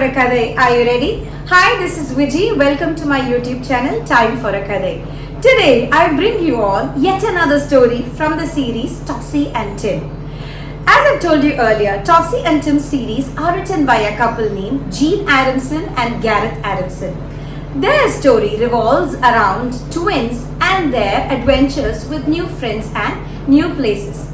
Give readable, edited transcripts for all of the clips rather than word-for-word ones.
for a Kadai. Are you ready? Hi, this is Viji. Welcome to my YouTube channel, Time for a Kadai. Today, I bring you all yet another story from the series Topsy and Tim. As I've told you earlier, Topsy and Tim series are written by a couple named Jean Adamson and Gareth Adamson. Their story revolves around twins and their adventures with new friends and new places.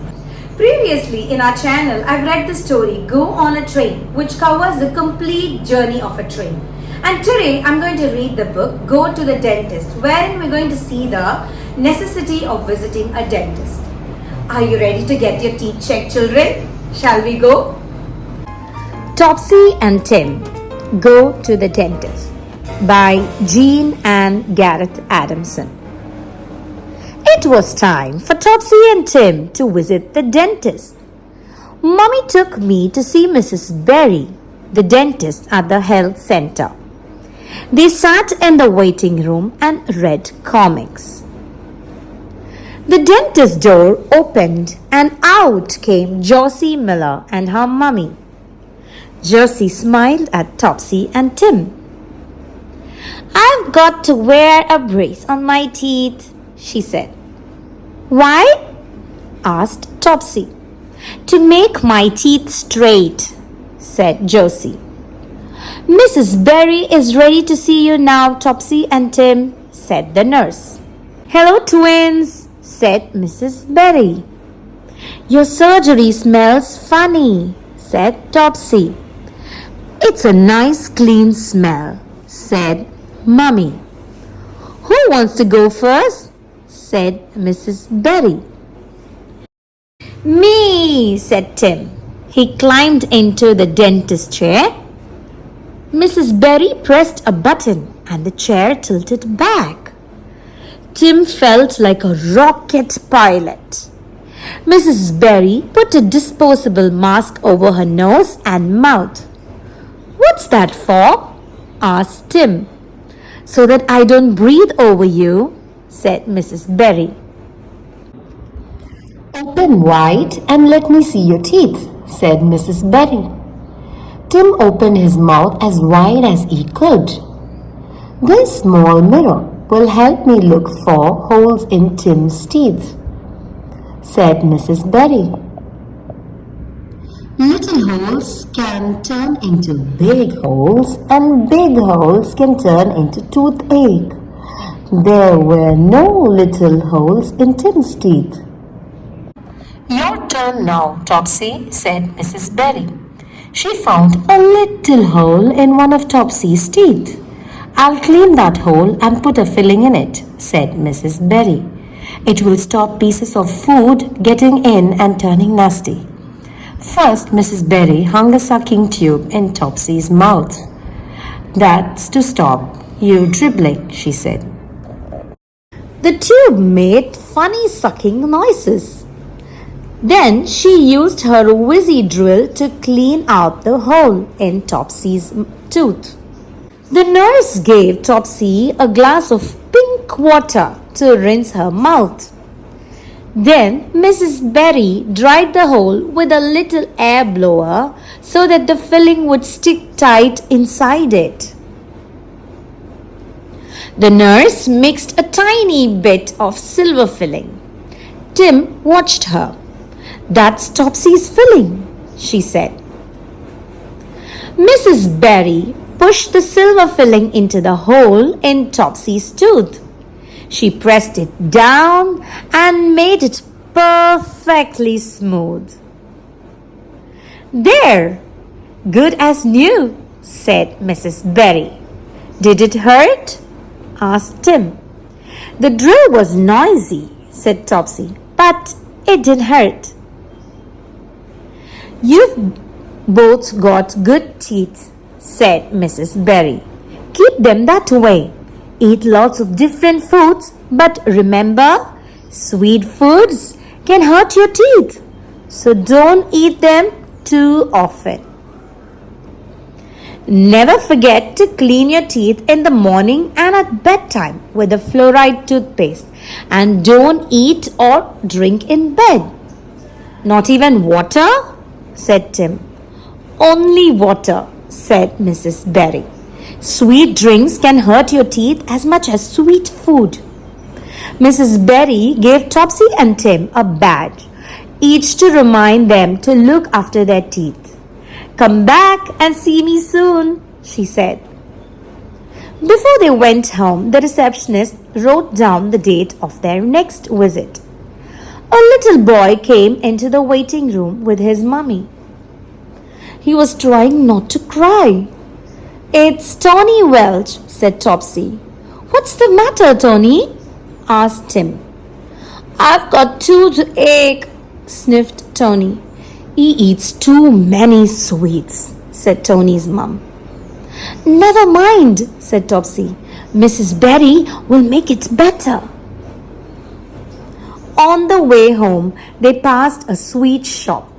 Previously in our channel, I've read the story Go on a Train, which covers the complete journey of a train. And today I'm going to read the book Go to the Dentist, wherein we're going to see the necessity of visiting a dentist. Are you ready to get your teeth checked, children? Shall we go? Topsy and Tim Go to the Dentist by Jean and Gareth Adamson. It was time for Topsy and Tim to visit the dentist. Mummy took me to see Mrs. Berry, the dentist at the health center. They sat in the waiting room and read comics. The dentist door opened and out came Josie Miller and her mummy. Josie smiled at Topsy and Tim. "I've got to wear a brace on my teeth," she said. "Why?" asked Topsy. "To make my teeth straight," said Josie. "Mrs. Berry is ready to see you now, Topsy and Tim," said the nurse. "Hello, twins," said Mrs. Berry. "Your surgery smells funny," said Topsy. "It's a nice clean smell," said Mummy. "Who wants to go first?" said Mrs. Berry. "Me," said Tim. He climbed into the dentist's chair. Mrs. Berry pressed a button and the chair tilted back. Tim felt like a rocket pilot. Mrs. Berry put a disposable mask over her nose and mouth. "What's that for?" asked Tim. "So that I don't breathe over you," said Mrs. Berry. "Open wide and let me see your teeth," said Mrs. Berry. Tim opened his mouth as wide as he could. "This small mirror will help me look for holes in Tim's teeth," said Mrs. Berry. "Little holes can turn into big holes and big holes can turn into toothache. There were no little holes in Tim's teeth." "Your turn now, Topsy," said Mrs. Berry. She found a little hole in one of Topsy's teeth. "I'll clean that hole and put a filling in it," said Mrs. Berry. "It will stop pieces of food getting in and turning nasty." First, Mrs. Berry hung a sucking tube in Topsy's mouth. "That's to stop you dribbling," she said. The tube made funny sucking noises. Then she used her whizzy drill to clean out the hole in Topsy's tooth. The nurse gave Topsy a glass of pink water to rinse her mouth. Then Mrs. Berry dried the hole with a little air blower so that the filling would stick tight inside it. The nurse mixed a tiny bit of silver filling. Tim watched her. "That's Topsy's filling," she said. Mrs. Berry pushed the silver filling into the hole in Topsy's tooth. She pressed it down and made it perfectly smooth. "There! Good as new," said Mrs. Berry. "Did it hurt?" asked Tim. "The drill was noisy," said Topsy, "but it didn't hurt." "You've both got good teeth," said Mrs. Berry. "Keep them that way. Eat lots of different foods, but remember, sweet foods can hurt your teeth, so don't eat them too often. Never forget to clean your teeth in the morning and at bedtime with a fluoride toothpaste, and don't eat or drink in bed." "Not even water?" said Tim. "Only water," said Mrs. Berry. Sweet drinks can hurt your teeth as much as sweet food. Mrs. Berry gave Topsy and Tim a badge, each to remind them to look after their teeth. Come back and see me soon, she said. Before they went home, the receptionist wrote down the date of their next visit. A little boy came into the waiting room with his mummy. He was trying not to cry. It's Tony Welch, said Topsy. What's the matter, Tony? Asked Tim. I've got toothache, sniffed Tony. He eats too many sweets, said Tony's mum. Never mind, said Topsy. Mrs. Berry will make it better. On the way home, they passed a sweet shop.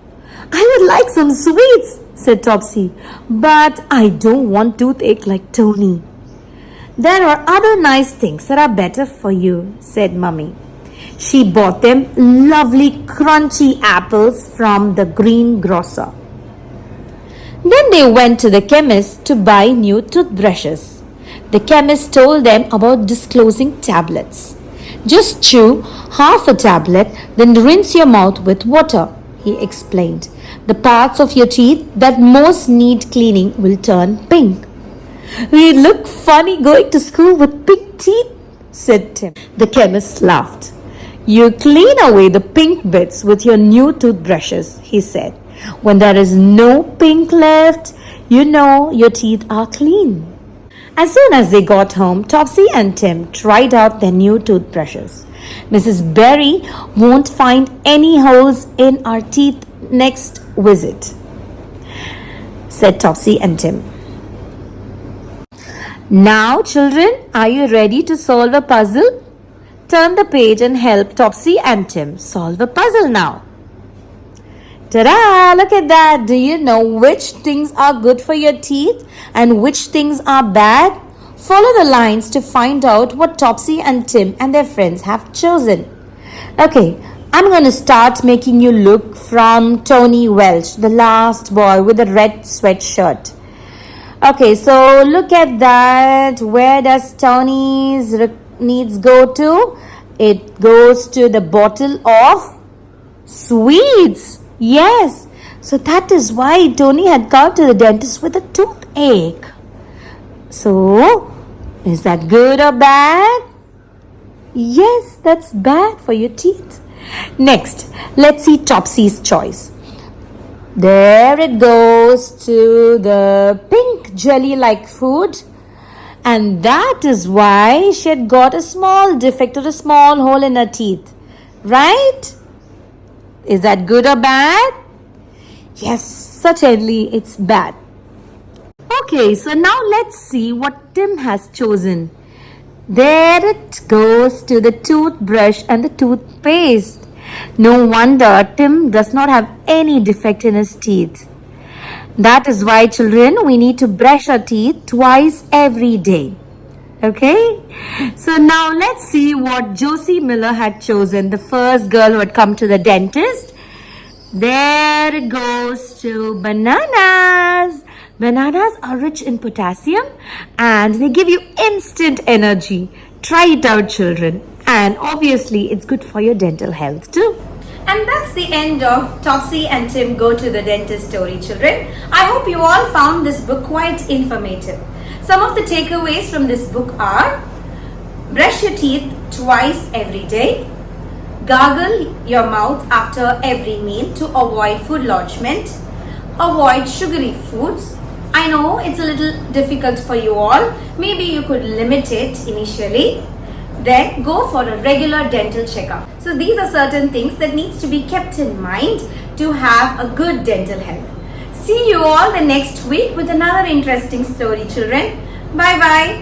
I would like some sweets, said Topsy, but I don't want toothache like Tony. There are other nice things that are better for you, said Mummy. She bought them lovely crunchy apples from the greengrocer. Then they went to the chemist to buy new toothbrushes. The chemist told them about disclosing tablets. Just chew half a tablet, then rinse your mouth with water, he explained. The parts of your teeth that most need cleaning will turn pink. We look funny going to school with pink teeth, said Tim. The chemist laughed. You clean away the pink bits with your new toothbrushes, he said. When there is no pink left, you know your teeth are clean. As soon as they got home, Topsy and Tim tried out their new toothbrushes. Mrs. Berry won't find any holes in our teeth next visit, said Topsy and Tim. Now, children, are you ready to solve a puzzle? Turn the page and help Topsy and Tim solve a puzzle now. Ta-da! Look at that. Do you know which things are good for your teeth and which things are bad? Follow the lines to find out what Topsy and Tim and their friends have chosen. Okay, I'm going to start making you look from Tony Welch, the last boy with the red sweatshirt. Okay, so look at that. Where does Tony's needs go to? It goes to the bottle of sweets. Yes, so that is why Tony had gone to the dentist with a toothache. So, is that good or bad? Yes, that's bad for your teeth. Next, let's see Topsy's choice. There it goes to the pink jelly-like food. And that is why she had got a small defect or a small hole in her teeth. Right? Is that good or bad? Yes, certainly it's bad. Okay, so now let's see what Tim has chosen. There it goes to the toothbrush and the toothpaste. No wonder Tim does not have any defect in his teeth. That is why, children, we need to brush our teeth twice every day. Okay? So now let's see what Josie Miller had chosen, the first girl who had come to the dentist. There it goes to bananas. Bananas are rich in potassium and they give you instant energy. Try it out, children. And obviously, it's good for your dental health too. And that's the end of Topsy and Tim Go to the Dentist story, children. I hope you all found this book quite informative. Some of the takeaways from this book are: brush your teeth twice every day, gargle your mouth after every meal to avoid food lodgement, avoid sugary foods. I know it's a little difficult for you all. Maybe you could limit it initially. Then go for a regular dental checkup. So these are certain things that needs to be kept in mind to have a good dental health. See you all the next week with another interesting story, children. Bye bye.